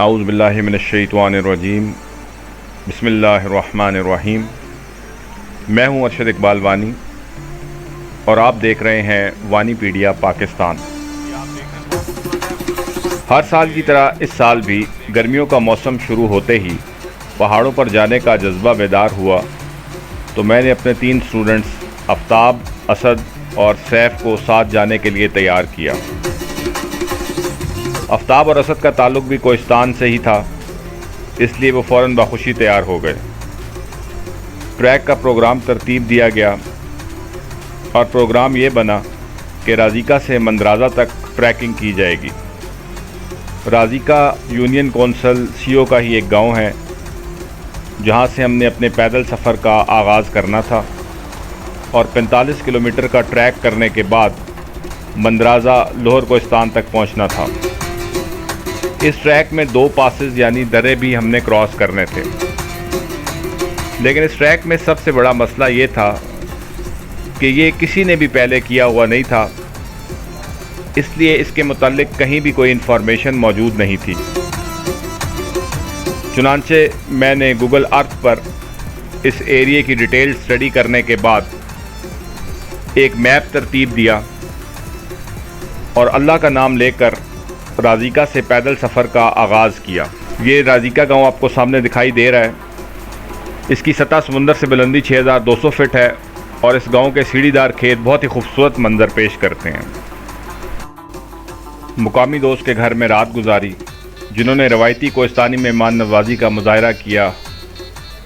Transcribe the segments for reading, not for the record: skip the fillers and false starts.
आऊज़ु बिल्लाहि मिनश्शैतानिर्रजीम बिस्मिल्लाहिर्रहमानिर्रहीम। मैं हूं अरशद इकबाल वानी और आप देख रहे हैं वानीपीडिया पाकिस्तान। हर साल की तरह इस साल भी गर्मियों का मौसम शुरू होते ही पहाड़ों पर जाने का जज्बा बेदार हुआ तो मैंने अपने 3 स्टूडेंट्स आफ्ताब, असद और सैफ को साथ जाने के लिए तैयार किया। आफ्ताब और असद का ताल्लुक़ भी कोहिस्तान से ही था, इसलिए वो फ़ौरन बाखुशी तैयार हो गए। ट्रैक का प्रोग्राम तरतीब दिया गया और प्रोग्राम ये बना कि राज़िका से मंदराज़ा तक ट्रैकिंग की जाएगी। राज़िका यूनियन कौंसिल CO का ही एक गांव है, जहां से हमने अपने पैदल सफ़र का आगाज़ करना था और 45 किलोमीटर का ट्रैक करने के बाद मंदराज़ा लोअर कोहिस्तान तक पहुंचना था। इस ट्रैक में 2 पासेस यानी दर्रे भी हमने क्रॉस करने थे, लेकिन इस ट्रैक में सबसे बड़ा मसला ये था कि ये किसी ने भी पहले किया हुआ नहीं था, इसलिए इसके मुताल्लिक कहीं भी कोई इन्फॉर्मेशन मौजूद नहीं थी। चुनांचे मैंने गूगल अर्थ पर इस एरिया की डिटेल स्टडी करने के बाद एक मैप तरतीब दिया और अल्लाह का नाम लेकर राज़िका से पैदल सफ़र का आगाज़ किया। ये राज़िका गांव आपको सामने दिखाई दे रहा है। इसकी सतह समुंदर से बुलंदी 6200 फीट है और इस गांव के सीढ़ीदार खेत बहुत ही खूबसूरत मंजर पेश करते हैं। मुकामी दोस्त के घर में रात गुजारी, जिन्होंने रवायती कोहिस्तानी मेहमान नवाजी का मुजाहरा किया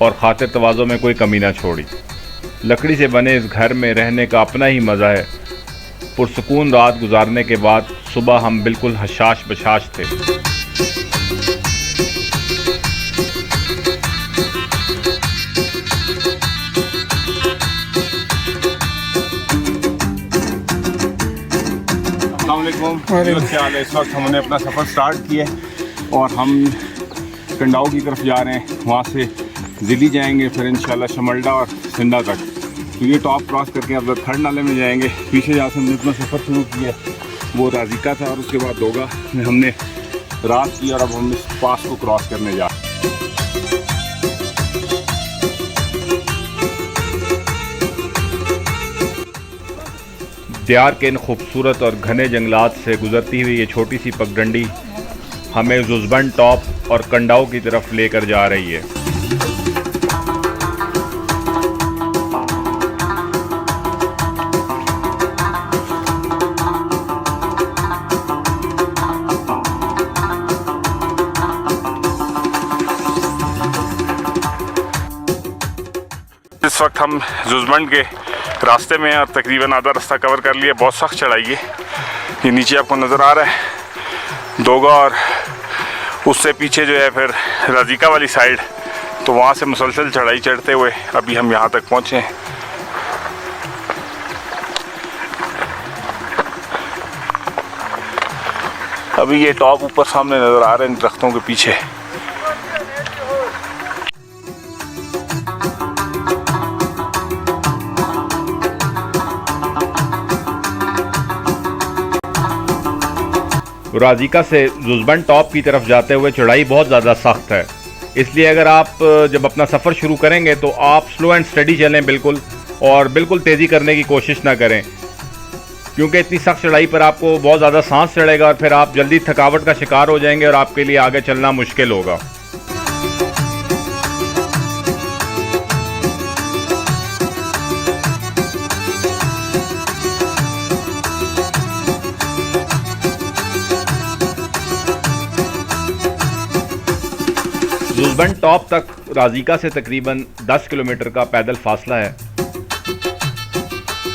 और खातिर तवाज़ो में कोई कमी ना छोड़ी। लकड़ी से बने इस घर में रहने का अपना ही मज़ा है। पुरसुकून रात गुजारने के बाद सुबह हम बिल्कुल हशाश बशाश थे। अस्सलाम वालेकुम। क्या हाल है? इस वक्त हमने अपना सफ़र स्टार्ट किया है और हम कंडाऊ की तरफ जा रहे हैं। वहाँ से दिल्ली जाएंगे, फिर इंशाल्लाह शमल्डा और सिंधा तक। तो ये टॉप क्रॉस करके अब खड़ नाले में जाएंगे। पीछे जहाँ से हमने अपना सफ़र शुरू किया वो राज़िका था और उसके बाद दोगा में हमने रात की और अब हम इस पास को क्रॉस करने जा रहे हैं। दियार के इन खूबसूरत और घने जंगलात से गुजरती हुई ये छोटी सी पगडंडी हमें जुज़बन टॉप और कंडाऊ की तरफ लेकर जा रही है। इस वक्त हम जुज़बन के रास्ते में और तकरीबन आधा रास्ता कवर कर लिया। बहुत सख्त चढ़ाई है। ये नीचे आपको नज़र आ रहा है दोगा और उससे पीछे जो है फिर राज़िका वाली साइड, तो वहाँ से मुसलसल चढ़ाई चढ़ते हुए अभी हम यहाँ तक पहुँचे हैं। अभी ये टॉप ऊपर सामने नज़र आ रहे हैं दरख्तों के पीछे। राज़िका से जुज़बन टॉप की तरफ जाते हुए चढ़ाई बहुत ज़्यादा सख्त है, इसलिए अगर आप जब अपना सफ़र शुरू करेंगे तो आप स्लो एंड स्टडी चलें बिल्कुल, और बिल्कुल तेज़ी करने की कोशिश ना करें, क्योंकि इतनी सख्त चढ़ाई पर आपको बहुत ज़्यादा सांस चढ़ेगा और फिर आप जल्दी थकावट का शिकार हो जाएंगे और आपके लिए आगे चलना मुश्किल होगा। जुज़बन टॉप तक राज़िका से तकरीबन 10 किलोमीटर का पैदल फासला है।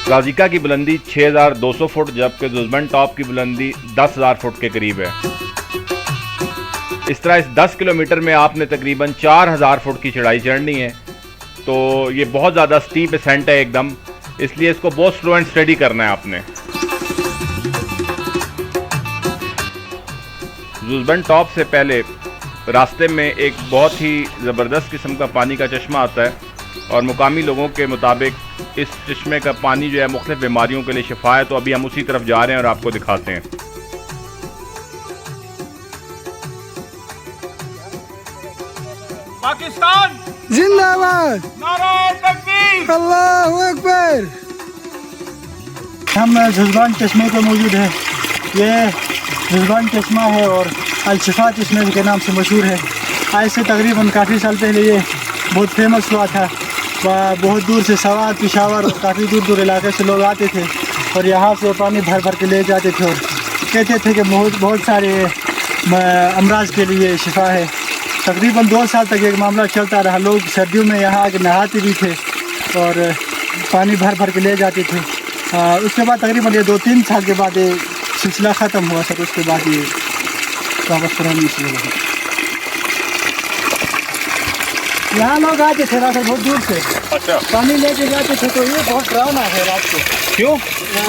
राज़िका की बुलंदी 6200 फुट जबकि जुज़बन टॉप की बुलंदी 10,000 फुट के करीब है। इस तरह इस 10 किलोमीटर में आपने तकरीबन 4000 फुट की चढ़ाई चढ़नी है, तो ये बहुत ज़्यादा स्टीप असेंट है एकदम, इसलिए इसको बहुत स्लो एंड स्टडी करना है आपने। जुज़बन टॉप से पहले रास्ते में एक बहुत ही ज़बरदस्त किस्म का पानी का चश्मा आता है और मुकामी लोगों के मुताबिक इस चश्मे का पानी जो है मुख्तलिफ बीमारियों के लिए शिफा है। तो अभी हम उसी तरफ जा रहे हैं और आपको दिखाते हैं। पाकिस्तान जिंदाबाद, नारे तकबीर। अल्लाहू अकबर। हम जुज़बान चश्मे पे मौजूद हैं। ये जुज़बान चश्मा है और अल-शिफा चश्मे के नाम से मशहूर है। आज से तकरीबन काफ़ी साल पहले ये बहुत फेमस हुआ था। बहुत दूर से सवात, पेशावर और काफ़ी दूर दूर इलाके से लोग आते थे और यहाँ से पानी भर भर के ले जाते थे और कहते थे कि बहुत सारे अमराज के लिए शिफा है। तकरीबन 2 साल तक एक मामला चलता रहा। लोग सर्दियों में यहाँ आके नहाते भी थे और पानी भर भर के ले जाते थे। उसके बाद तकरीबन ये 2-3 साल के बाद ये सिलसिला ख़त्म हुआ सर। उसके बाद ये वापस पुरानी शुरू हुआ। यहाँ लोग आते थे रात बहुत दूर से, अच्छा, पानी लेके जाते थे। तो ये बहुत डरावना है रात को। क्यों?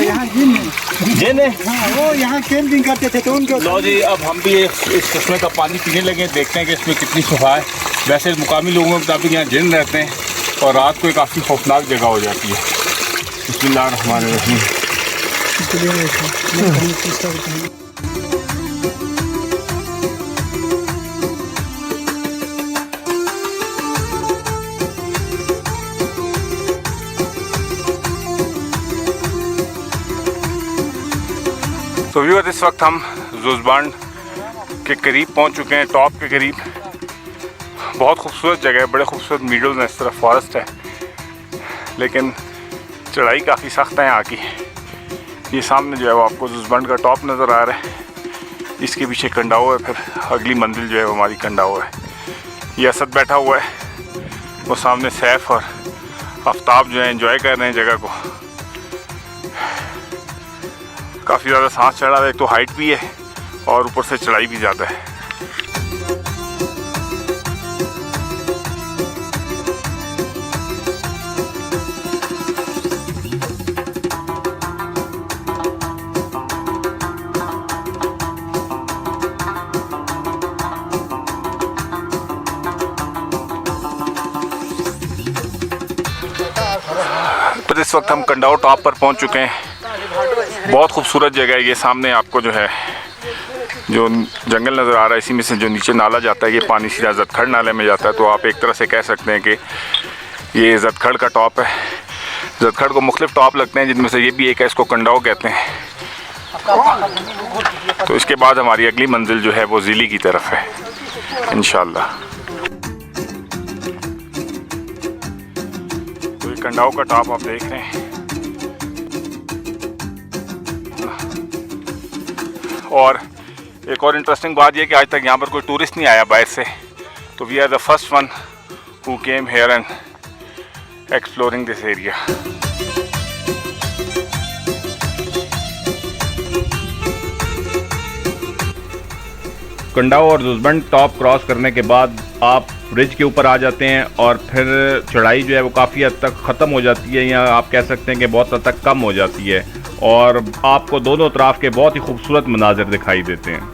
यहाँ जिन है। हाँ, वो यहाँ कैंपिंग करते थे तो उनको। लो जी, अब हम भी इस चश्मे का पानी पीने लगे, देखते हैं कि इसमें कितनी सफा है। वैसे मुकामी लोगों के मुताबिक यहाँ जिन रहते हैं और रात को एक काफ़ी खौफनाक जगह हो जाती है। बिस्मिल्लाहिर्रहमानिर्रहीम। तो व्यूअर, इस वक्त हम जुज़बान के करीब पहुंच चुके हैं, टॉप के करीब। बहुत खूबसूरत जगह है, बड़े खूबसूरत मीडोज़ हैं, इस तरफ फॉरेस्ट है, लेकिन चढ़ाई काफ़ी सख्त है यहाँ की। ये सामने जो है वो आपको जुज़बान का टॉप नज़र आ रहा है, इसके पीछे कंडाओ है, फिर अगली मंजिल जो है वो हमारी कंडाओ है। ये असद बैठा हुआ है, वो सामने सैफ और आफ्ताब जो है एंजॉय कर रहे हैं जगह को। काफ़ी ज़्यादा सांस चढ़ा है, एक तो हाइट भी है और ऊपर से चढ़ाई भी ज़्यादा है। तो इस वक्त हम कंडाओ टॉप पर पहुंच चुके हैं। बहुत खूबसूरत जगह है। ये सामने आपको जो है जो जंगल नज़र आ रहा है, इसी में से जो नीचे नाला जाता है, ये पानी सीधा जदखड़ नाले में जाता है। तो आप एक तरह से कह सकते हैं कि ये जदखड़ का टॉप है। जदखड़ को मुख्तलिफ टॉप लगते हैं, जिनमें से ये भी एक है, इसको कंडाओ कहते हैं। तो इसके बाद हमारी अगली मंजिल जो है वो ज़िली की तरफ है इंशाल्लाह। तो ये कंडाओ का टॉप आप देख रहे हैं। और एक और इंटरेस्टिंग बात यह कि आज तक यहाँ पर कोई टूरिस्ट नहीं आया बाहर से। तो we are the first one who came here and exploring this area. कंडाओ और जुज़बान टॉप क्रॉस करने के बाद आप ब्रिज के ऊपर आ जाते हैं और फिर चढ़ाई जो है वो काफ़ी हद तक ख़त्म हो जाती है, या आप कह सकते हैं कि बहुत हद तक कम हो जाती है, और आपको दोनों तरफ के बहुत ही खूबसूरत मनाज़र दिखाई देते हैं।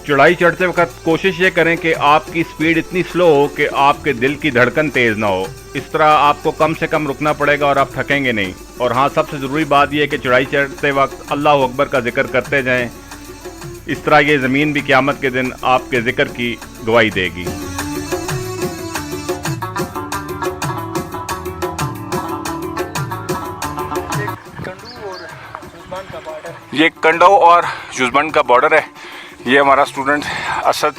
चढ़ाई चढ़ते वक्त कोशिश ये करें कि आपकी स्पीड इतनी स्लो हो कि आपके दिल की धड़कन तेज़ ना हो। इस तरह आपको कम से कम रुकना पड़ेगा और आप थकेंगे नहीं। और हाँ, सबसे ज़रूरी बात यह है कि चढ़ाई चढ़ते वक्त अल्लाह अकबर का जिक्र करते जाएं। इस तरह ये ज़मीन भी क़यामत के दिन आपके जिक्र की गवाही देगी। ये कंडाओ और जुज़बान का बॉर्डर है। ये हमारा स्टूडेंट असद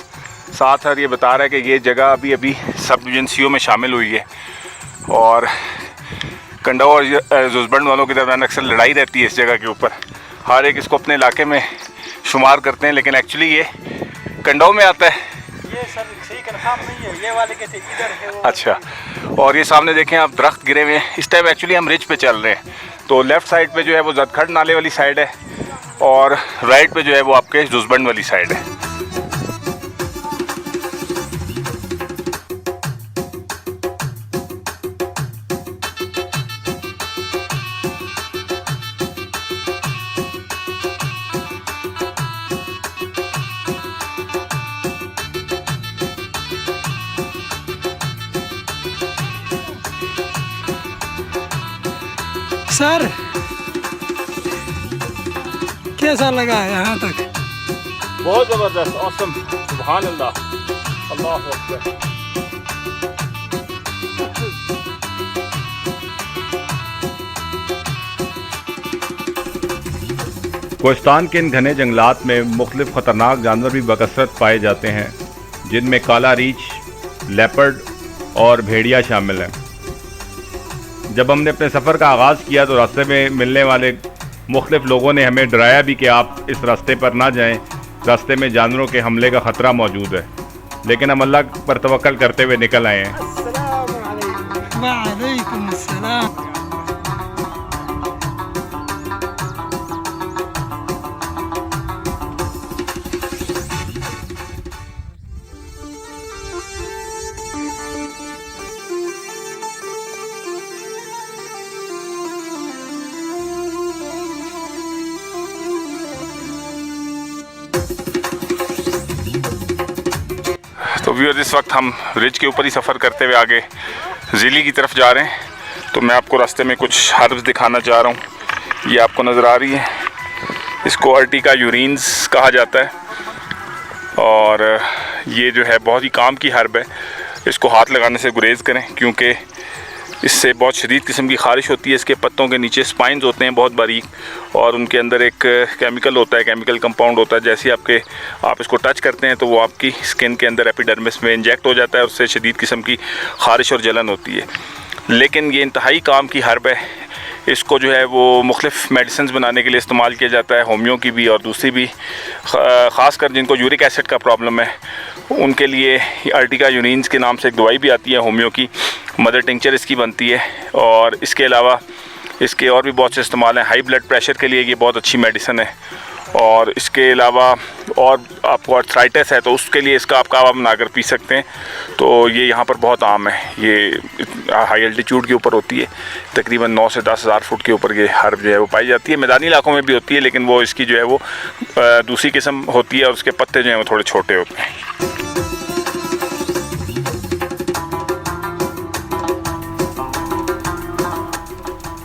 साथ है और ये बता रहा है कि ये जगह अभी सब डिवीज़न CO में शामिल हुई है और कंडाओ और जुज़बान वालों के दरमियान अक्सर लड़ाई रहती है इस जगह के ऊपर। हर एक इसको अपने इलाके में शुमार करते हैं, लेकिन एक्चुअली ये कंडाओ में आता है। ये सर सही कंफर्म नहीं है, ये वाले कहते इधर है वो। अच्छा, और ये सामने देखें आप, दरख्त गिरे हुए हैं। इस टाइम एक्चुअली हम रिज पे चल रहे हैं, तो लेफ़्ट साइड पे जो है वो जदखड़ नाले वाली साइड है और राइट पे जो है वो आपके जुज़बान वाली साइड है। सर कैसा लगा यहाँ तक? बहुत ज़बरदस्त, ऑसम, सुभान अल्लाह, अल्लाह अकबर। कोहिस्तान के इन घने जंगलात में मुख्तलिफ ख़तरनाक जानवर भी बकसरत पाए जाते हैं, जिनमें काला रीछ, लेपर्ड और भेड़िया शामिल हैं। जब हमने अपने सफ़र का आगाज़ किया तो रास्ते में मिलने वाले मुख्तलिफ लोगों ने हमें डराया भी कि आप इस रास्ते पर ना जाएं, रास्ते में जानवरों के हमले का ख़तरा मौजूद है। लेकिन हम अल्लाह पर तवक्कल करते हुए निकल आए हैं। वालेकुम अस्सलाम। तो व्यूअर्स, इस वक्त हम रिज के ऊपर ही सफ़र करते हुए आगे ज़िली की तरफ जा रहे हैं। तो मैं आपको रास्ते में कुछ हर्ब्स दिखाना चाह रहा हूँ। ये आपको नज़र आ रही है, इसको अर्टिका यूरिन्स कहा जाता है और ये जो है बहुत ही काम की हर्ब है। इसको हाथ लगाने से गुरेज करें क्योंकि इससे बहुत शदीद किस्म की ख़ारिश होती है। इसके पत्तों के नीचे स्पाइंस होते हैं बहुत बारीक और उनके अंदर एक केमिकल होता है, केमिकल कंपाउंड होता है। जैसे आप इसको टच करते हैं तो वो आपकी स्किन के अंदर एपिडर्मिस में इंजेक्ट हो जाता है और उससे शदीद किस्म की ख़ारिश और जलन होती है। लेकिन ये इंतहाई काम की हर्ब है। इसको जो है वो मुख्तलिफ़ मेडिसिन बनाने के लिए इस्तेमाल किया जाता है, होमियो की भी और दूसरी भी। ख़ासकर जिनको यूरिक एसिड का प्रॉब्लम है उनके लिए अर्टिका यूरिन्स के नाम से एक दवाई भी आती है होमियो की, मदर टिंचर इसकी बनती है। और इसके अलावा इसके और भी बहुत से इस्तेमाल हैं। हाई ब्लड प्रेशर के लिए ये बहुत अच्छी मेडिसिन है। और इसके अलावा और आपको आर्थराइटिस है तो उसके लिए इसका आप कावा बनाकर पी सकते हैं। तो ये यहाँ पर बहुत आम है। ये हाई एल्टीट्यूड के ऊपर होती है, तकरीबन 9 से 10 हज़ार फुट के ऊपर ये हर्ब जो है वो पाई जाती है। मैदानी इलाकों में भी होती है लेकिन वो इसकी जो है वो दूसरी किस्म होती है और उसके पत्ते जो हैं वो थोड़े छोटे होते हैं।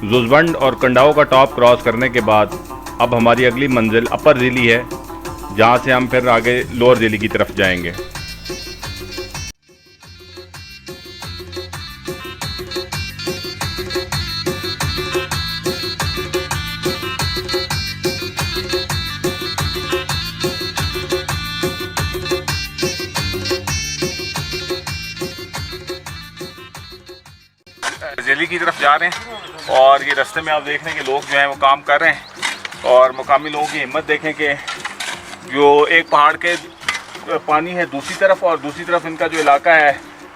जुज़बंड और कंडाओ का टॉप क्रॉस करने के बाद अब हमारी अगली मंजिल अपर ज़िली है, जहाँ से हम फिर आगे लोअर ज़िली की तरफ जाएंगे। ज़िली की तरफ जा रहे हैं और ये रास्ते में आप देख रहे हैं कि लोग जो हैं वो काम कर रहे हैं और मुकामी लोगों की हिम्मत देखें कि जो एक पहाड़ के पानी है दूसरी तरफ और दूसरी तरफ इनका जो इलाका है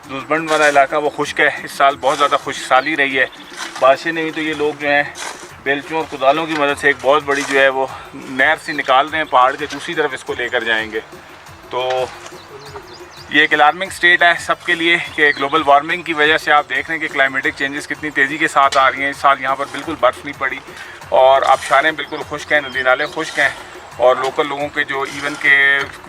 जुज़बंड वाला इलाका वो खुश्क है। इस साल बहुत ज़्यादा खुशहाली रही है, बारिशें नहीं, तो ये लोग जो हैं बेलचों और कुदालों की मदद से एक बहुत बड़ी जो है वो नहर से निकाल रहे हैं, पहाड़ के दूसरी तरफ इसको लेकर जाएंगे। तो ये एक अलार्मिंग स्टेट है सबके लिए कि ग्लोबल वार्मिंग की वजह से आप देख रहे हैं कि क्लाइमेटिक चेंजेस कितनी तेज़ी के साथ आ रही हैं। इस साल यहाँ पर बिल्कुल बर्फ़ नहीं पड़ी और आबशारें बिल्कुल खुश्क हैं, नदी नाले खुश्क हैं और लोकल लोगों के जो इवन के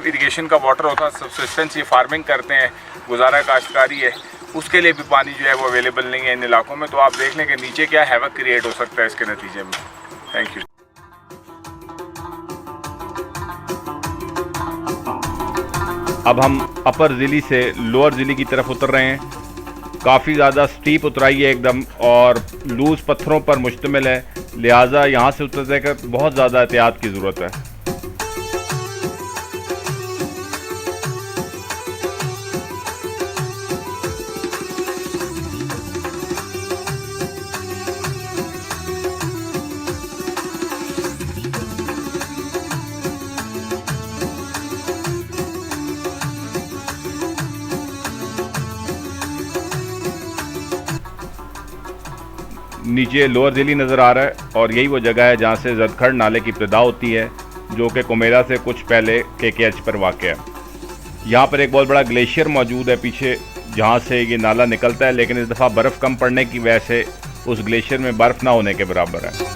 इरिगेशन का वाटर होता है, सब्सिस्टेंस, ये फार्मिंग करते हैं, गुजारा काश्तकारी है, उसके लिए भी पानी जो है वो अवेलेबल नहीं है इन इलाकों में। तो आप देख लें कि नीचे क्या हैवक क्रिएट हो सकता है इसके नतीजे में। Thank you. अब हम अपर ज़िली से लोअर ज़िली की तरफ उतर रहे हैं। काफ़ी ज़्यादा स्टीप उतराई है एकदम और लूज़ पत्थरों पर मुश्तमिल है, लिहाजा यहाँ से उतरने का बहुत ज़्यादा एहतियात की ज़रूरत है। नीचे लोअर ज़िली नज़र आ रहा है और यही वो जगह है जहाँ से जदखड़ नाले की इब्तिदा होती है, जो कि कुमेला से कुछ पहले KKH पर वाक़ है। यहाँ पर एक बहुत बड़ा ग्लेशियर मौजूद है पीछे, जहाँ से ये नाला निकलता है, लेकिन इस दफ़ा बर्फ़ कम पड़ने की वजह से उस ग्लेशियर में बर्फ़ ना होने के बराबर है।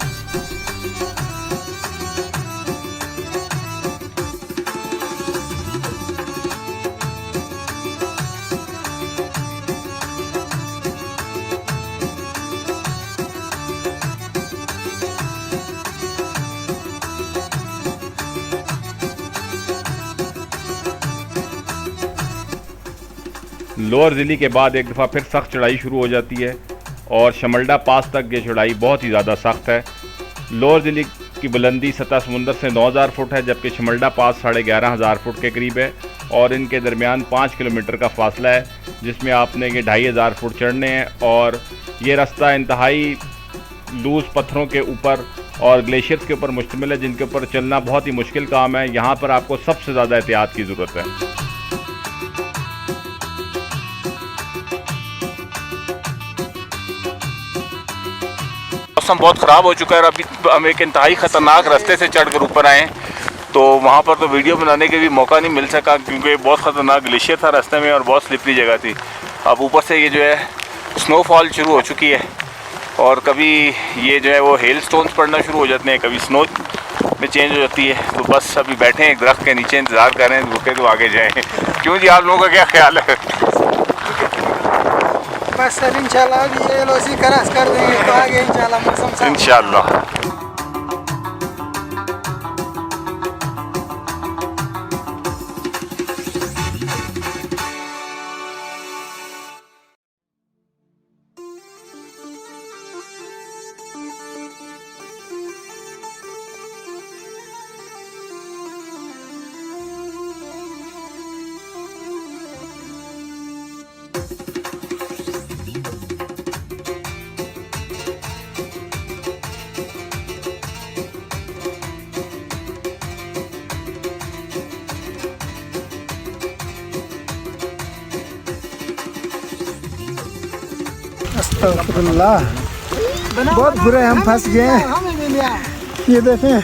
लोअर ज़िली के बाद एक दफ़ा फिर सख्त चढ़ाई शुरू हो जाती है और शमल्डा पास तक ये चढ़ाई बहुत ही ज़्यादा सख्त है। लोअर ज़िली की बुलंदी सतह समुंदर से 9000 फुट है, जबकि शमल्डा पास 11500 फुट के करीब है और इनके दरमियान 5 किलोमीटर का फासला है, जिसमें आपने ये 2500 फुट चढ़ने हैं। और ये रास्ता इंतहाई लूज़ पत्थरों के ऊपर और ग्लेशियर्स के ऊपर मुश्तमिल है, जिनके ऊपर चलना बहुत ही मुश्किल काम है। यहाँ पर आपको सबसे ज़्यादा एहतियात की ज़रूरत है। मौसम बहुत ख़राब हो चुका है और अभी हम एक इंतहाई ख़तरनाक रास्ते से चढ़कर ऊपर आए हैं, तो वहाँ पर तो वीडियो बनाने के भी मौका नहीं मिल सका क्योंकि बहुत ख़तरनाक ग्लेशियर था रास्ते में और बहुत स्लिपरी जगह थी। अब ऊपर से ये जो है स्नोफॉल शुरू हो चुकी है और कभी ये जो है वो हेल स्टोन्स पड़ना शुरू हो जाते हैं, कभी स्नो में चेंज हो जाती है। तो बस अभी बैठे हैं एक दरख्त के नीचे, इंतज़ार कर रहे हैं रुके तो आगे जाएँ। क्यों जी, आप लोगों का क्या ख्याल है? बस सर इंशाल्लाह अभी ये LOC क्रॉस कर देंगे तो आगे इंशाल्लाह मौसम साफ। इंशाल्लाह। अस्तगफुरुल्लाह, बहुत बुरे हम फंस गए हैं। ये देखें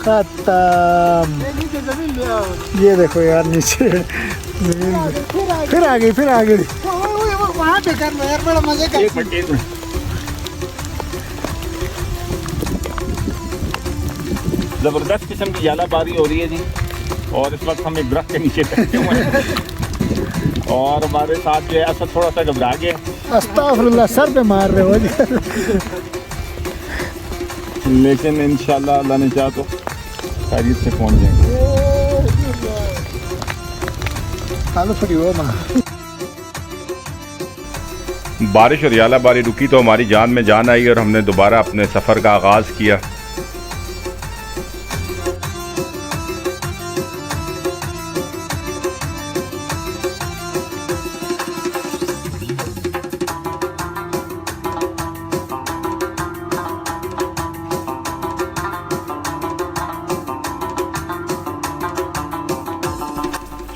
खत्म। ये देखो यार नीचे जमीन फिर आ गई, फिर आ गई। वहाँ पे कर लो यार, बड़ा मजे का। ज़बरदस्त किस्म की जालाबारी हो रही है जी और इस वक्त हम एक दरख्त के नीचे बैठे हुए हैं और हमारे साथ जो है असद थोड़ा सा घबरा गया। अस्तगफुरुल्लाह, सर पे मार रहे हो जी। लेकिन इंशाल्लाह अल्लाह ने चाहा तो खैरियत से पहुंच जाएंगे। बारिश और यालाबारी रुकी तो हमारी जान में जान आई और हमने दोबारा अपने सफ़र का आगाज़ किया।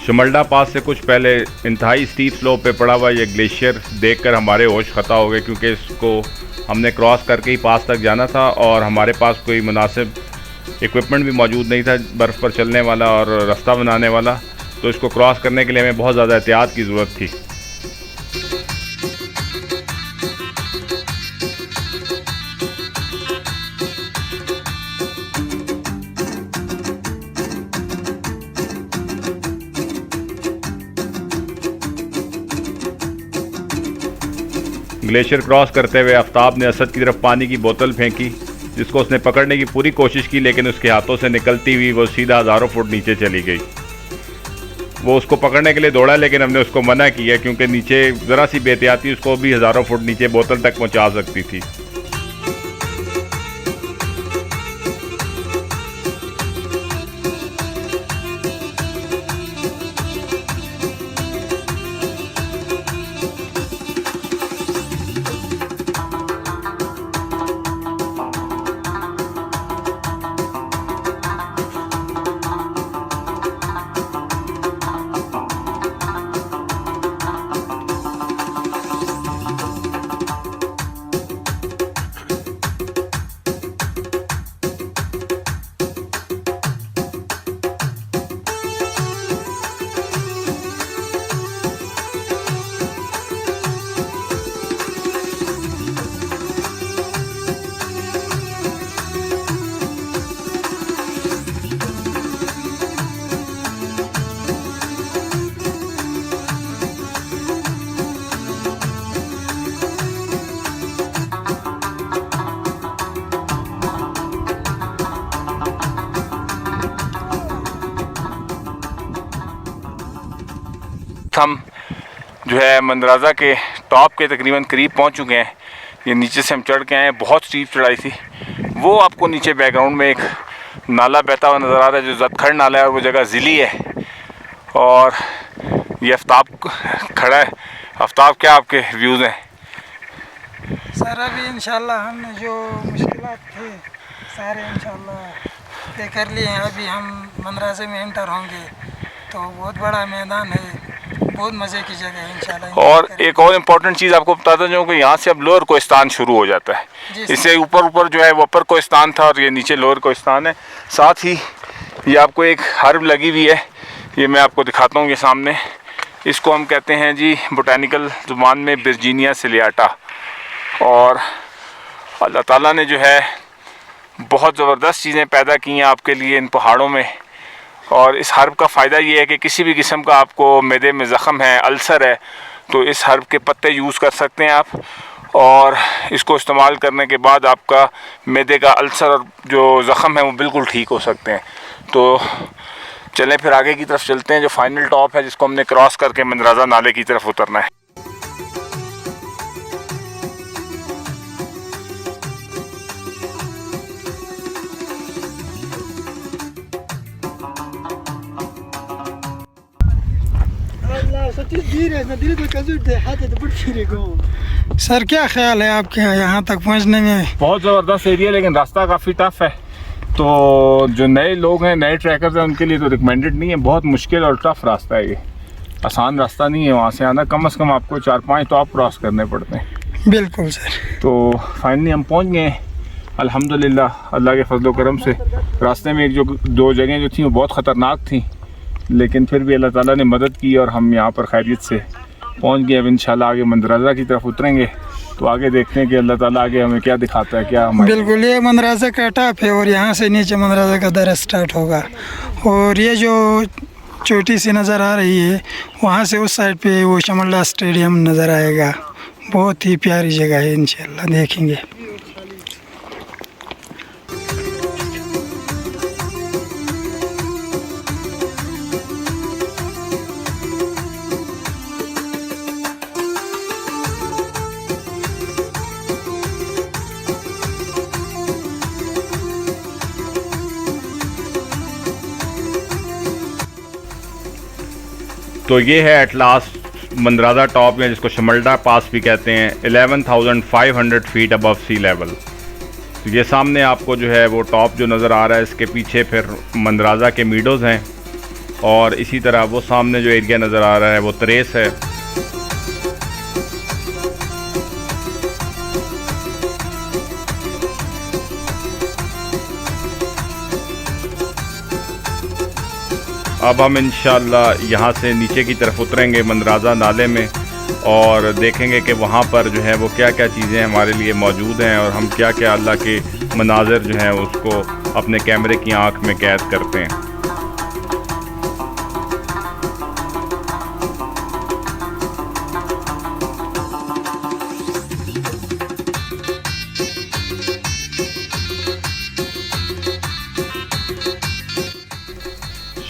शमल्डा पास से कुछ पहले इंतहाई स्टीप स्लोप पे पड़ा हुआ ये ग्लेशियर देखकर हमारे होश खता हो गए, क्योंकि इसको हमने क्रॉस करके ही पास तक जाना था और हमारे पास कोई मुनासिब इक्विपमेंट भी मौजूद नहीं था बर्फ़ पर चलने वाला और रास्ता बनाने वाला। तो इसको क्रॉस करने के लिए हमें बहुत ज़्यादा एहतियात की ज़रूरत थी। ग्लेशियर क्रॉस करते हुए आफ्ताब ने असद की तरफ पानी की बोतल फेंकी, जिसको उसने पकड़ने की पूरी कोशिश की, लेकिन उसके हाथों से निकलती हुई वो सीधा हज़ारों फुट नीचे चली गई। वो उसको पकड़ने के लिए दौड़ा, लेकिन हमने उसको मना किया क्योंकि नीचे ज़रा सी बेहतियाती उसको भी हज़ारों फुट नीचे बोतल तक पहुंचा सकती थी। वक्त हम जो है मंदराजा के टॉप के तकरीबन करीब पहुंच चुके हैं। ये नीचे से हम चढ़ के आए हैं, बहुत स्टीप चढ़ाई थी। वो आपको नीचे बैकग्राउंड में एक नाला बहता हुआ नज़र आ रहा है जो ज़दखड़ नाला है और वो जगह ज़िली है। और ये आफ्ताब खड़ा है। आफ्ताब, क्या आपके व्यूज़ हैं? सर अभी इंशाल्लाह हमने जो मुश्किलात थे सारे इंशाल्लाह तय कर लिए हैं। अभी हम मंदराजे में एंटर होंगे तो बहुत बड़ा मैदान है, बहुत मज़े की जगह है इंशाल्लाह। और एक और इम्पोर्टेंट चीज़ आपको बताता जाऊँ कि यहाँ से अब लोअर कोहिस्तान शुरू हो जाता है। इससे ऊपर जो है वो अपर कोहिस्तान था और ये नीचे लोअर कोहिस्तान है। साथ ही ये आपको एक हर्ब लगी हुई है, ये मैं आपको दिखाता हूँ। ये सामने इसको हम कहते हैं जी बोटानिकल ज़ुबान में वर्जीनिया सिलियाटा। और अल्लाह ताला ने जो है बहुत ज़बरदस्त चीज़ें पैदा की हैं आपके लिए इन पहाड़ों में। और इस हर्ब का फ़ायदा ये है कि किसी भी किस्म का आपको मैदे में ज़ख़म है, अल्सर है, तो इस हर्ब के पत्ते यूज़ कर सकते हैं आप। और इसको इस्तेमाल करने के बाद आपका मैदे का अल्सर और जो ज़ख़म है वो बिल्कुल ठीक हो सकते हैं। तो चलें फिर आगे की तरफ चलते हैं, जो फाइनल टॉप है जिसको हमने क्रॉस करके मंदराजा नाले की तरफ उतरना है। सर क्या ख्याल है आपके यहाँ तक पहुँचने में? बहुत ज़बरदस्त एरिया, लेकिन रास्ता काफ़ी टफ है। तो जो नए लोग हैं, नए ट्रैकर्स हैं, उनके लिए तो रिकमेंडेड नहीं है। बहुत मुश्किल और टफ रास्ता है ये, आसान रास्ता नहीं है। वहाँ से आना कम से कम आपको 4-5 टॉप क्रॉस करने पड़ते हैं। बिल्कुल सर। तो फाइनली हम पहुँच गए अल्हम्दुलिल्लाह, अल्लाह के फजल करम से। रास्ते में एक जो 2 जगह जो थी वो बहुत ख़तरनाक थी, लेकिन फिर भी अल्लाह ताला ने मदद की और हम यहाँ पर खैरियत से पहुँच गए। अब इंशाल्लाह आगे मंदराजा की तरफ उतरेंगे तो आगे देखते हैं कि अल्लाह ताला आगे हमें क्या दिखाता है। क्या हमारे बिल्कुल, ये मंदराजा का टॉप है और यहाँ से नीचे मंदराजा का दर स्टार्ट होगा। और ये जो चोटी सी नज़र आ रही है वहाँ से उस साइड पे वो शमल्ला स्टेडियम नज़र आएगा। बहुत ही प्यारी जगह है, इंशाल्लाह देखेंगे। तो ये है एट लास्ट मंदराजा टॉप, या जिसको शमल्डा पास भी कहते हैं, 11,500 फीट अबव सी लेवल। तो ये सामने आपको जो है वो टॉप जो नज़र आ रहा है, इसके पीछे फिर मंदराजा के मीडोज़ हैं और इसी तरह वो सामने जो एरिया नज़र आ रहा है वो तरेस है। अब हम इंशाल्लाह यहाँ से नीचे की तरफ उतरेंगे मंदराजा नाले में और देखेंगे कि वहाँ पर जो है वो क्या क्या चीज़ें हमारे लिए मौजूद हैं और हम क्या क्या अल्लाह के मनाज़र जो हैं उसको अपने कैमरे की आँख में कैद करते हैं।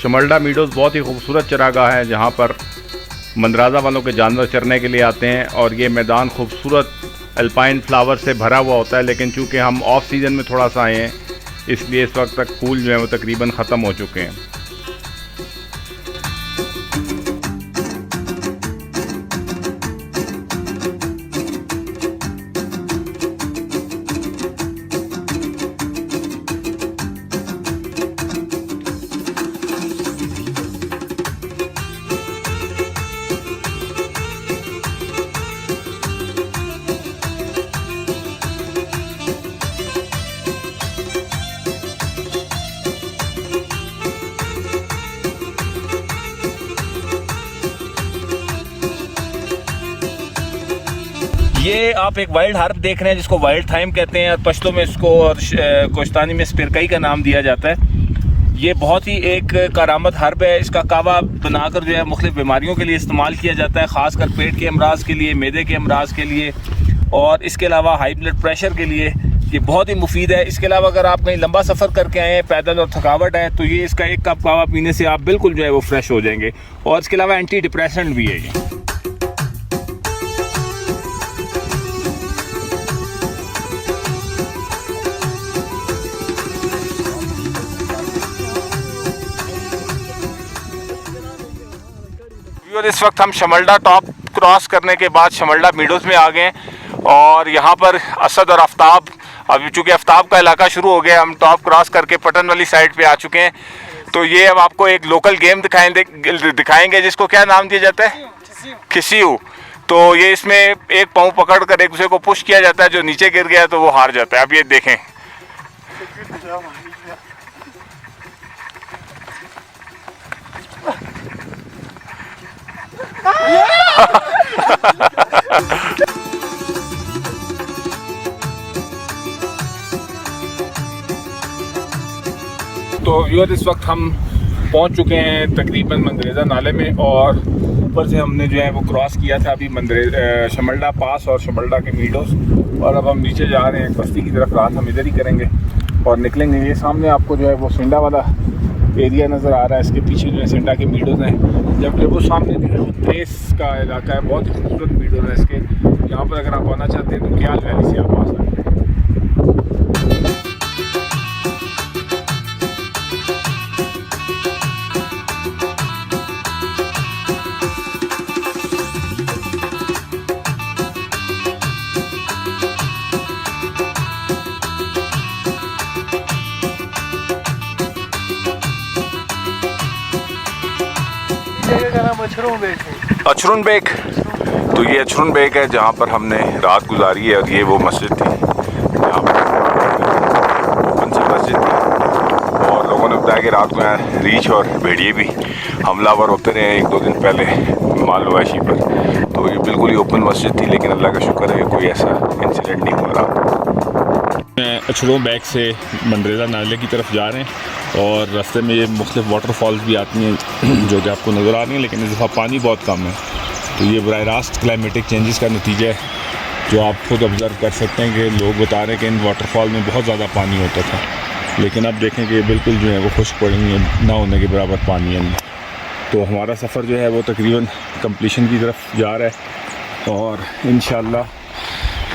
शमल्डा मीडोज़ बहुत ही खूबसूरत चरागाह है जहाँ पर मंदराजा वालों के जानवर चरने के लिए आते हैं और ये मैदान खूबसूरत अल्पाइन फ्लावर से भरा हुआ होता है। लेकिन चूँकि हम ऑफ सीज़न में थोड़ा सा आए हैं इसलिए इस वक्त तक फूल जो है वो तकरीबन ख़त्म हो चुके हैं। ये आप एक वाइल्ड हर्ब देख रहे हैं जिसको वाइल्ड थाइम कहते हैं और पश्तो में इसको और कोस्तानी में स्पिरकई का नाम दिया जाता है। ये बहुत ही एक कारामद हर्ब है। इसका कावा बनाकर जो है मुख्तलिफ बीमारियों के लिए इस्तेमाल किया जाता है, ख़ासकर पेट के अमराज के लिए, मैदे के अमराज के लिए और इसके अलावा हाई ब्लड प्रेशर के लिए ये बहुत ही मुफीद है। इसके अलावा अगर आप कहीं लंबा सफ़र करके आए हैं पैदल और थकावट है तो ये इसका एक कप कावा पीने से आप बिल्कुल जो है वो फ्रेश हो जाएंगे। और इसके अलावा एंटी डिप्रेसेंट भी है ये। और इस वक्त हम शमल्डा टॉप क्रॉस करने के बाद शमल्डा मीडोज़ में आ गए हैं और यहाँ पर असद और आफ्ताब, अभी चूँकि आफ्ताब का इलाका शुरू हो गया, हम टॉप क्रॉस करके पटन वाली साइड पे आ चुके हैं। तो ये अब आपको एक लोकल गेम दिखाएंगे जिसको क्या नाम दिया जाता है, खिसियू। तो ये इसमें एक पाँव पकड़ कर एक दूसरे को पुश किया जाता है, जो नीचे गिर गया तो वो हार जाता है। अब ये देखें तो व्यूअर इस वक्त हम पहुंच चुके हैं तकरीबन मंदरेजा नाले में और ऊपर से हमने जो है वो क्रॉस किया था अभी शमल्डा पास और शमल्डा के मीडोज़, और अब हम नीचे जा रहे हैं बस्ती की तरफ। रात हम इधर ही करेंगे और निकलेंगे। ये सामने आपको जो है वो सिंडा वाला एरिया नज़र आ रहा है, इसके पीछे जो है सिंडा के मीडोज़ हैं, जबकि वो सामने जो है वो प्लेस का इलाका है। बहुत ही खूबसूरत मीडोज़ हैं इसके। यहाँ पर अगर आप आना चाहते हैं तो क्याल वैली से आप आ सकते हैं। अचरुन बेग। तो ये अचरुन बेग है जहाँ पर हमने रात गुजारी है और ये वो मस्जिद थी जहाँ पर मस्जिद थी और लोगों ने बताया कि रात को यहाँ रीछ और भेड़िए भी हमलावर होते रहे 1-2 दिन पहले मालवाशी पर। तो ये बिल्कुल ही ओपन मस्जिद थी, लेकिन अल्लाह का शुक्र है कि कोई ऐसा इंसिडेंट नहीं हुआ रात। अचरुन बेग से मंदरेजा नाले की तरफ जा रहे हैं और रास्ते में ये मुख्तलिफ वाटरफॉल्स भी आती हैं जो कि आपको नज़र आ रही हैं, लेकिन इस दफ़ा पानी बहुत कम है। तो ये बराह रास्त क्लाइमेटिक चेंजेस का नतीजा है जो आप खुद ऑब्ज़र्व कर सकते हैं कि लोग बता रहे हैं कि इन वाटरफॉल में बहुत ज़्यादा पानी होता था, लेकिन अब देखें कि बिल्कुल जो है वो खुश्क पड़ी ना होने के बराबर पानी है। तो हमारा सफ़र जो है वो तकरीबन कंप्लीशन की तरफ जा रहा है और इंशाअल्लाह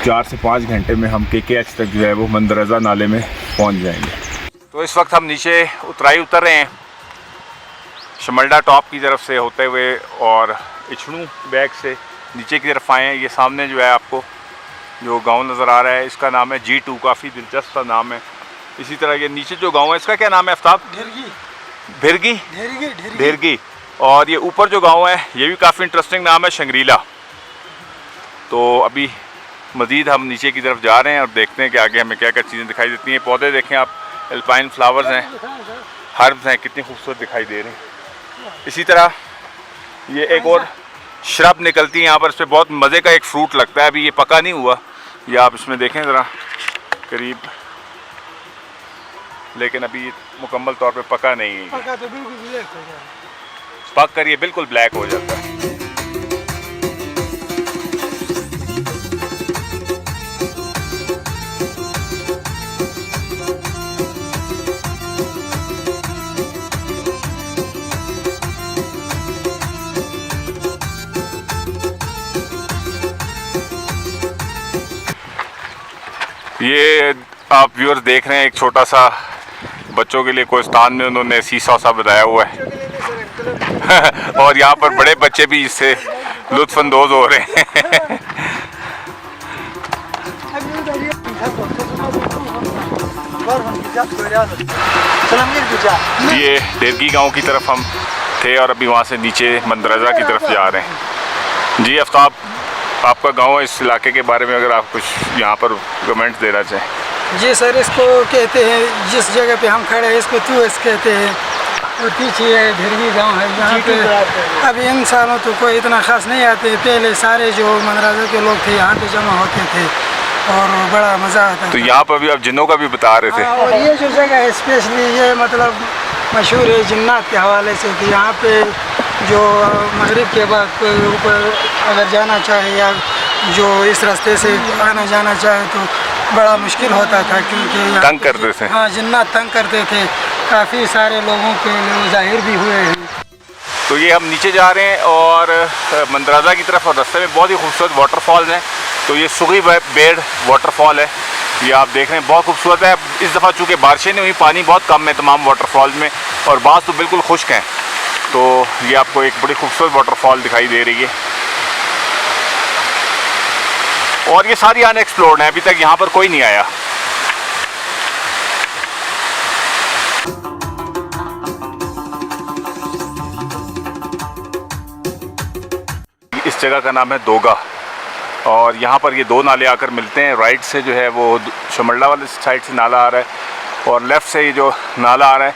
4 से 5 घंटे में हम KKH तक जो है वो मंदरेजा नाले में पहुँच जाएंगे। तो इस वक्त हम नीचे उतर रहे हैं शमल्डा टॉप की तरफ से होते हुए और इछणू बैग से नीचे की तरफ आए हैं। ये सामने जो है आपको जो गांव नज़र आ रहा है इसका नाम है G2, काफ़ी दिलचस्प सा नाम है। इसी तरह ये नीचे जो गांव है इसका क्या नाम है आफ्ताब? ढेरगी। और ये ऊपर जो गांव है ये भी काफ़ी इंटरेस्टिंग नाम है, शंग्रीला। तो अभी मज़ीद हम नीचे की तरफ जा रहे हैं और देखते हैं कि आगे हमें क्या क्या चीज़ें दिखाई देती हैं। पौधे देखें आप, एल्पाइन फ्लावर्स हैं, हर्ब्स हैं, कितनी खूबसूरत दिखाई दे रहे हैं। इसी तरह ये एक और श्रब निकलती है यहाँ पर, इस पर बहुत मज़े का एक फ्रूट लगता है, अभी ये पका नहीं हुआ, ये आप इसमें देखें ज़रा करीब, लेकिन अभी मुकम्मल तौर पे पका नहीं है। पका तो बिल्कुल ब्लैक हो जाता है, पक कर ये बिल्कुल ब्लैक हो जाता है। ये आप व्यूअर्स देख रहे हैं एक छोटा सा बच्चों के लिए कोहिस्तान में उन्होंने सीसॉ सा बनाया हुआ है और यहाँ पर बड़े बच्चे भी इससे लुत्फानंदोज हो रहे हैं। ये ढेरगी गांव की तरफ हम थे और अभी वहाँ से नीचे मंदरेजा की तरफ जा रहे हैं। जी आफ्ताब, आपका गांव, इस इलाके के बारे में अगर आप कुछ यहाँ पर कमेंट देना चाहें। जी सर, इसको कहते हैं, जिस जगह पे हम खड़े हैं इसको तूस कहते हैं और पीछे ढेरगी गांव है। यहाँ पे अभी इन सालों तो कोई इतना ख़ास नहीं आते, पहले सारे जो मंदरेजा के लोग थे यहाँ पे जमा होते थे और बड़ा मज़ा आता। तो यहाँ पर भी आप जिन्नों का भी बता रहे थे। और ये जो जगह है स्पेशली ये मतलब मशहूर है जिन्नात के हवाले से कि यहाँ पे जो मगरिब के बाद कोई ऊपर अगर जाना चाहे या जो इस रास्ते से आना जाना चाहे तो बड़ा मुश्किल होता था, क्योंकि यहाँ तंग करते थे। हाँ, जिन्ना तंग करते थे, काफ़ी सारे लोगों के लिए ज़ाहिर भी हुए हैं। तो ये हम नीचे जा रहे हैं और मंदराजा की तरफ, और रास्ते में बहुत ही खूबसूरत वाटरफॉल्स हैं। तो ये सुगी बेड वाटरफॉल है, ये आप देख रहे हैं, बहुत खूबसूरत है। इस दफ़ा चूँकि बारिशें नहीं हुई, पानी बहुत कम है तमाम वाटरफॉल्स में, और बाज़ तो बिल्कुल खुश्क हैं। तो ये आपको एक बड़ी खूबसूरत वाटरफॉल दिखाई दे रही है, और ये सारी अनएक्सप्लोर्ड है, अभी तक यहाँ पर कोई नहीं आया। इस जगह का नाम है दोगा, और यहाँ पर ये दो नाले आकर मिलते हैं। राइट से जो है वो शमल्डा वाले साइड से नाला आ रहा है, और लेफ़्ट से ये जो नाला आ रहा है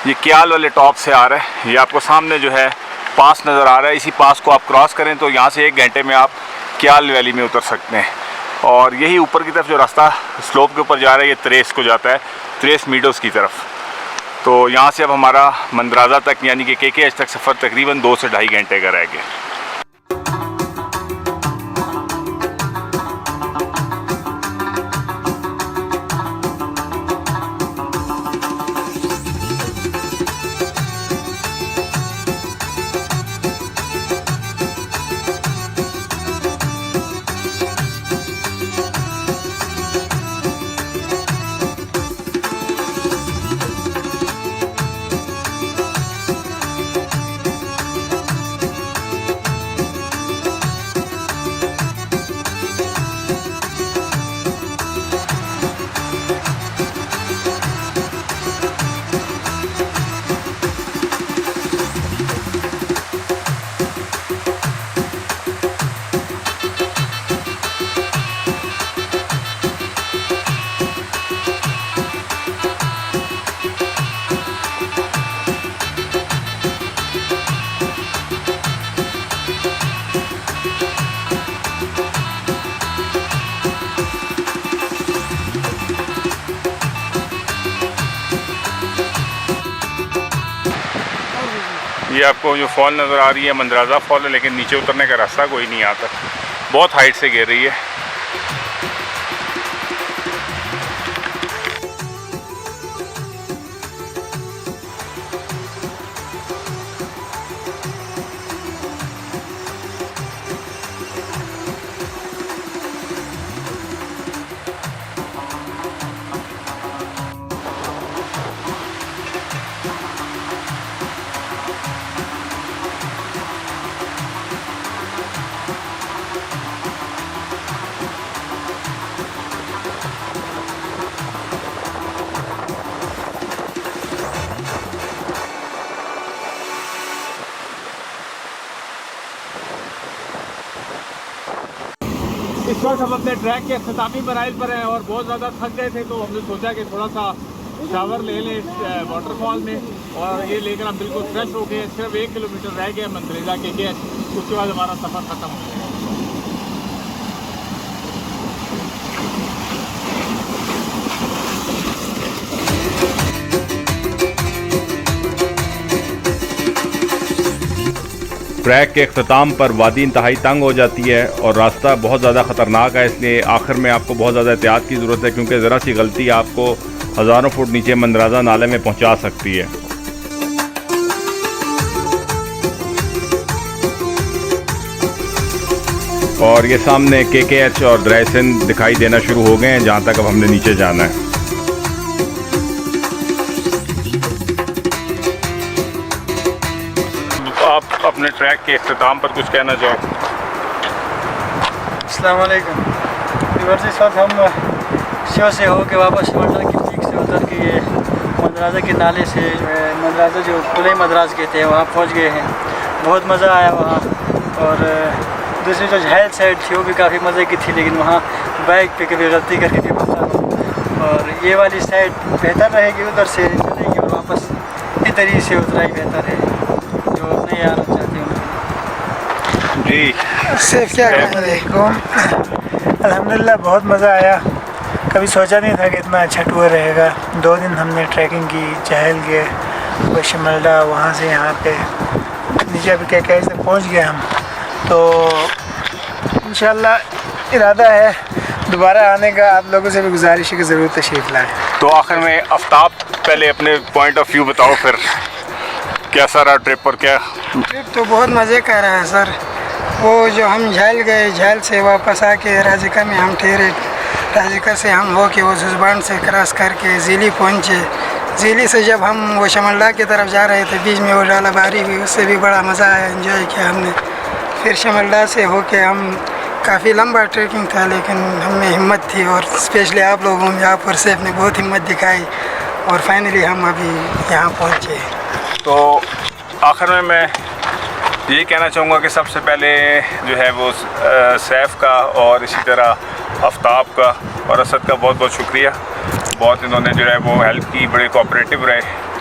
ये क्याल वाले टॉप से आ रहा है। ये आपको सामने जो है पास नज़र आ रहा है, इसी पास को आप क्रॉस करें तो यहाँ से 1 घंटे में आप क्याल वैली में उतर सकते हैं। और यही ऊपर की तरफ जो रास्ता स्लोप के ऊपर जा रहा है ये त्रेस को जाता है, त्रेस मीडोज़ की तरफ। तो यहाँ से अब हमारा मंदराजा तक यानी कि KKH तक सफ़र तकरीबन 2 से 2.5 घंटे का रह गया। ये आपको जो फॉल नज़र आ रही है मंदराजा फॉल है, लेकिन नीचे उतरने का रास्ता कोई नहीं आता, बहुत हाइट से गिर रही है। इस वक्त हम अपने ट्रैक के अख्तामी मराइल पर हैं और बहुत ज़्यादा थक गए थे, तो हमने सोचा कि थोड़ा सा शावर ले लें इस वाटरफॉल में, और ये लेकर हम बिल्कुल फ्रेश हो गए। सिर्फ 1 किलोमीटर रह गया मंदरेजा KKH, उसके बाद हमारा सफ़र ख़त्म हो गया। ट्रैक के अख्ताम पर वादी इंतहाई तंग हो जाती है और रास्ता बहुत ज़्यादा ख़तरनाक है, इसलिए आखिर में आपको बहुत ज़्यादा एहतियात की ज़रूरत है, क्योंकि ज़रा सी गलती आपको हज़ारों फुट नीचे मंदराजा नाले में पहुंचा सकती है। और ये सामने KKH और दरिया सिंध दिखाई देना शुरू हो गए हैं, जहाँ तक अब हमने नीचे जाना है। आप अपने ट्रैक के अख्ताम पर कुछ कहना चाहो? अस्सलाम वालेकुम। इस वक्त हम शो से हो के वापस शमल्डा की पीक से उतर के ये मंदराजा के नाले से मंदराजा जो खुले मद्रास कहते हैं वहाँ पहुँच गए हैं। बहुत मज़ा आया वहाँ, और दूसरी जो झैल साइड थी वो भी काफ़ी मज़े की थी, लेकिन वहाँ बाइक पे कभी गलती करके भी फंसा हूँ। और ये वाली साइड बेहतर रहेगी, उधर से चलेंगे और वापस इधर ही से उतरा ही बेहतर है, जो नहीं आना चाहते उनके लिए। जी सिर्फ क्या कहना, अल्हम्दुलिल्लाह बहुत मज़ा आया। कभी सोचा नहीं था कि इतना अच्छा टूर रहेगा। 2 दिन हमने ट्रैकिंग की, चहल गए वो शमल्डा, वहाँ से यहाँ पे नीचे अभी KKH से पहुँच गए हम। तो इंशाल्लाह इरादा है दोबारा आने का। आप लोगों से भी गुजारिश है कि ज़रूर तशरीफ़ लाएँ। तो आखिर में आफ्ताब, पहले अपने पॉइंट ऑफ व्यू बताओ, फिर कैसा रहा ट्रिप और क्या? ट्रिप तो बहुत मज़े का रहा है सर। वो जो हम झेल गए, झेल से वापस आके राजिका में हम ठहरे, राजिका से हम हो के वो जुज़बान से क्रॉस करके ज़ीली पहुँचे। ज़ीली से जब हम वो शमल्ला की तरफ जा रहे थे, बीच में वो डाला बारी हुई, उससे भी बड़ा मज़ा आया, एंजॉय किया हमने। फिर शमल्ला से होके हम काफ़ी लंबा ट्रैकिंग था, लेकिन हमें हिम्मत थी और स्पेशली आप लोगों में, आप और सैफ ने बहुत हिम्मत दिखाई और फाइनली हम अभी यहाँ पहुँचे। तो आखिर में मैं यही कहना चाहूँगा कि सबसे पहले जो है वो सैफ का और इसी तरह आफ्ताब का और असद का बहुत बहुत शुक्रिया। बहुत इन्होंने जो है वो हेल्प की, बड़े कोऑपरेटिव रहे,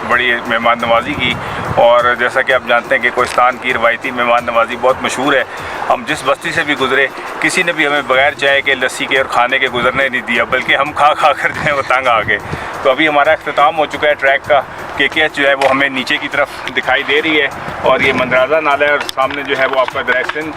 बड़ी मेहमान नवाजी की। और जैसा कि आप जानते हैं कि कोहिस्तान की रवायती मेहमान नवाजी बहुत मशहूर है। हम जिस बस्ती से भी गुज़रे, किसी ने भी हमें बगैर चाय के, लस्सी के और खाने के गुजरने नहीं दिया, बल्कि हम खा खा कर जो है वो तंग आ गए। तो अभी हमारा अख्तिताम हो चुका है ट्रैक का। KKH जो है वो हमें नीचे की तरफ दिखाई दे रही है और ये मंदराजा नाला है और सामने जो है वो आपका दरैसन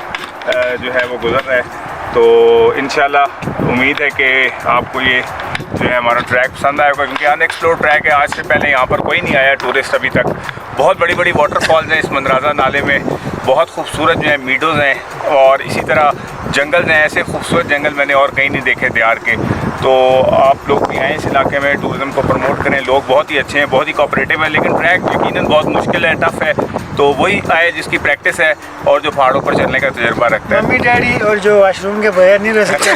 जो है वो गुज़र रहा है। तो इंशाल्लाह उम्मीद है कि आपको ये जो है हमारा ट्रैक पसंद आएगा, क्योंकि अनएक्सप्लोर्ड ट्रैक है। आज से पहले यहाँ पर कोई नहीं आया टूरिस्ट अभी तक। बहुत बड़ी बड़ी वाटरफॉल्स हैं इस मंदराजा नाले में, बहुत खूबसूरत जो है मीडोज़ हैं और इसी तरह जंगल हैं। ऐसे खूबसूरत जंगल मैंने और कहीं नहीं देखे दियार के। तो आप लोग भी आएँ इस इलाके में, टूरिज़म को प्रमोट करें। लोग बहुत ही अच्छे हैं, बहुत ही कोऑपरेटिव हैं, लेकिन ट्रैक यकीनन बहुत मुश्किल है, टफ़ है। तो वही आए जिसकी प्रैक्टिस है और जो पहाड़ों पर चलने का तजुर्बा रखता है। मम्मी डैडी और जो वाशरूम के बगैर नहीं रह सकते।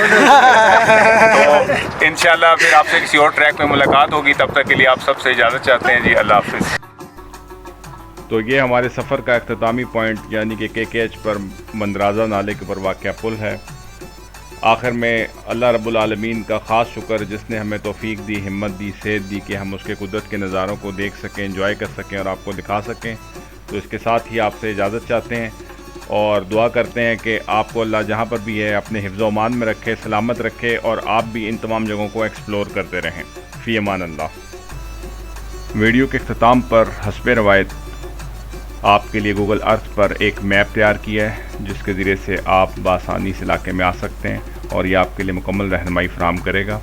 तो इंशाल्लाह फिर आपसे किसी और ट्रैक में मुलाकात होगी। तब तक के लिए आप सबसे इजाज़त चाहते हैं जी। अल्लाह हाफिज़। तो ये हमारे सफ़र का अख्तितामी पॉइंट यानी कि KKH पर मंदराजा नाले के ऊपर वाक़या पुल है। आखिर में अल्लाह रब्बुल आलमीन का ख़ास शुक्र जिसने हमें तौफ़ीक दी, हिम्मत दी, सेहत दी कि हम उसके कुदरत के नज़ारों को देख सकें, एंजॉय कर सकें और आपको दिखा सकें। तो इसके साथ ही आपसे इजाज़त चाहते हैं और दुआ करते हैं कि आपको अल्लाह जहाँ पर भी है अपने हिफ्ज़ व अमान में रखे, सलामत रखे और आप भी इन तमाम जगहों को एक्सप्लोर करते रहें। फ़ी अमान अल्लाह। वीडियो के अख्तिताम पर हस्बे रवायत आपके लिए गूगल अर्थ पर एक मैप तैयार किया है, जिसके ज़रिए से आप बासानी इस इलाके में आ सकते हैं और ये आपके लिए मुकम्मल रहनुमाई फराहम करेगा।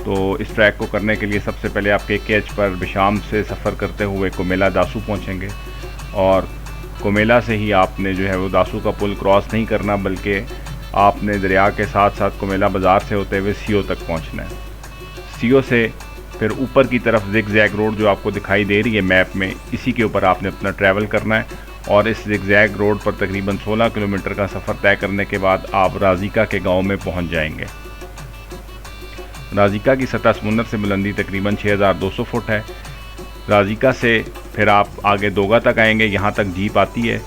तो इस ट्रैक को करने के लिए सबसे पहले आप KKH पर बिशाम से सफ़र करते हुए कोमेला दासू पहुँचेंगे और कोमेला से ही आपने जो है वो दासू का पुल क्रॉस नहीं करना, बल्कि आपने दरिया के साथ साथ कोमेला बाज़ार से होते हुए CO तक पहुँचना है। CO से फिर ऊपर की तरफ ज़िगज़ैग रोड जो आपको दिखाई दे रही है मैप में, इसी के ऊपर आपने अपना ट्रैवल करना है और इस ज़िगज़ैग रोड पर तकरीबन 16 किलोमीटर का सफ़र तय करने के बाद आप राजिका के गांव में पहुंच जाएंगे। राजिका की सतह समुंदर से बुलंदी तकरीबन 6200 फुट है। राजिका से फिर आप आगे दोगा तक आएंगे, यहाँ तक जीप आती है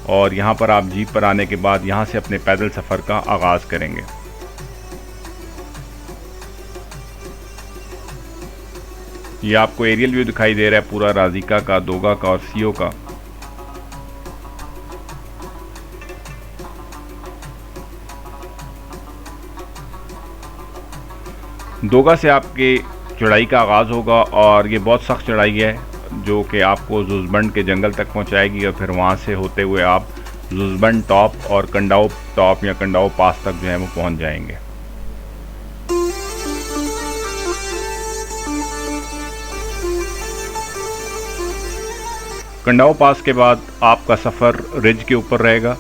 और यहाँ पर आप जीप पर आने के बाद यहाँ से अपने पैदल सफ़र का आगाज़ करेंगे। ये आपको एरियल व्यू दिखाई दे रहा है पूरा राजिका का, दोगा का और CO का। दोगा से आपकी चढ़ाई का आगाज़ होगा और ये बहुत सख्त चढ़ाई है जो कि आपको जुज़बंड के जंगल तक पहुंचाएगी और फिर वहां से होते हुए आप जुज़बंड टॉप और कंडाओ टॉप या कंडाओ पास तक जो है वो पहुंच जाएंगे। कंडाओ पास के बाद आपका सफ़र रिज के ऊपर रहेगा,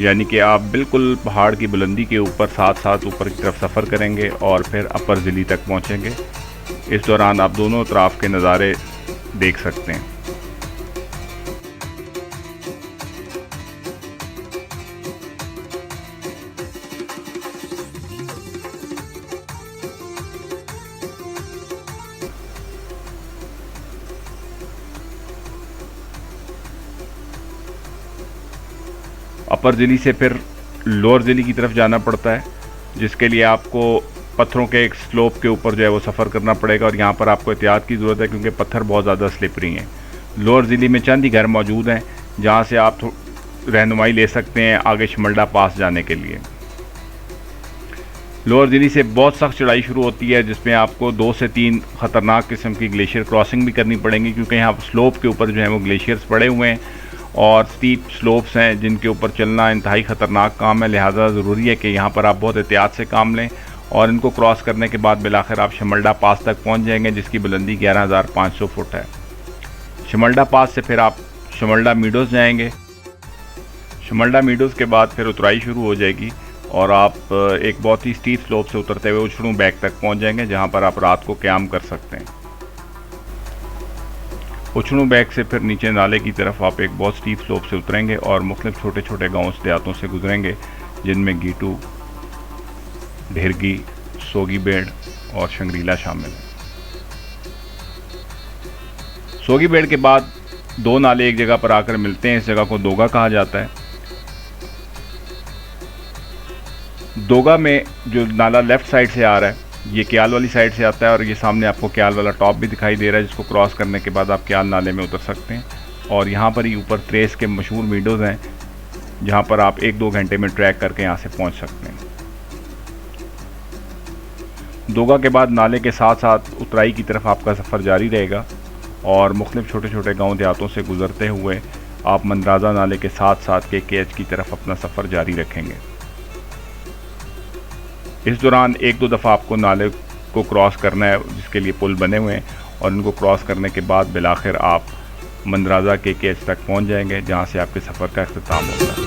यानी कि आप बिल्कुल पहाड़ की बुलंदी के ऊपर साथ साथ ऊपर की तरफ सफ़र करेंगे और फिर अपर ज़िली तक पहुंचेंगे। इस दौरान आप दोनों तरफ के नज़ारे देख सकते हैं। अपर ज़िली से फिर लोअर ज़िली की तरफ जाना पड़ता है, जिसके लिए आपको पत्थरों के एक स्लोप के ऊपर जो है वो सफ़र करना पड़ेगा और यहाँ पर आपको एहतियात की ज़रूरत है क्योंकि पत्थर बहुत ज़्यादा स्लिपरी हैं। लोअर ज़िली में चंद ही घर मौजूद हैं जहाँ से आप रहनुमाई ले सकते हैं आगे शमल्डा पास जाने के लिए। लोअर ज़िली से बहुत सख्त चढ़ाई शुरू होती है जिसमें आपको 2 से 3 ख़तरनाक किस्म की ग्लेशियर क्रॉसिंग भी करनी पड़ेंगी क्योंकि यहाँ स्लोप के ऊपर जो है वो ग्लेशियर्स पड़े हुए हैं और स्टीप स्लोप्स हैं जिनके ऊपर चलना इंतहाई ख़तरनाक काम है, लिहाजा ज़रूरी है कि यहाँ पर आप बहुत एहतियात से काम लें। और इनको क्रॉस करने के बाद बिलाखिर आप शमल्डा पास तक पहुँच जाएंगे जिसकी बुलंदी 11,500 फुट है। शमल्डा पास से फिर आप शमल्डा मीडोज़ जाएंगे। शमल्डा मीडोज़ के बाद फिर उतराई शुरू हो जाएगी और आप एक बहुत ही स्टीप स्लोप से उतरते हुए उछड़ू बैग तक पहुंच जाएंगे जहां पर आप रात को क़याम कर सकते हैं। उछड़ू बैग से फिर नीचे नाले की तरफ आप एक बहुत स्टीप स्लोप से उतरेंगे और मुख्तलिफ छोटे छोटे गाँव देहातों से गुजरेंगे जिनमें गीटू, ढेरगी, सोगी बेड़ और शंग्रीला शामिल है। सोगी बेड़ के बाद दो नाले एक जगह पर आकर मिलते हैं। इस जगह को दोगा कहा जाता है। दोगा में जो नाला लेफ़्ट साइड से आ रहा है ये क्याल वाली साइड से आता है और ये सामने आपको क्याल वाला टॉप भी दिखाई दे रहा है जिसको क्रॉस करने के बाद आप क्याल नाले में उतर सकते हैं। और यहाँ पर ही ऊपर त्रेस के मशहूर मीडोज़ हैं जहाँ पर आप 1-2 घंटे में ट्रैक करके यहाँ से पहुँच सकते हैं। दोगा के बाद नाले के साथ साथ उतराई की तरफ आपका सफ़र जारी रहेगा और मुख्तलिफ छोटे छोटे गाँव देहातों से गुज़रते हुए आप मंदराजा नाले के साथ साथ KKH की तरफ अपना सफ़र जारी रखेंगे। इस दौरान 1-2 दफ़ा आपको नाले को क्रॉस करना है जिसके लिए पुल बने हुए हैं और इनको क्रॉस करने के बाद बिलाखिर आप मंदराजा KKH तक पहुंच जाएंगे जहां से आपके सफ़र का अख्तिताम होगा।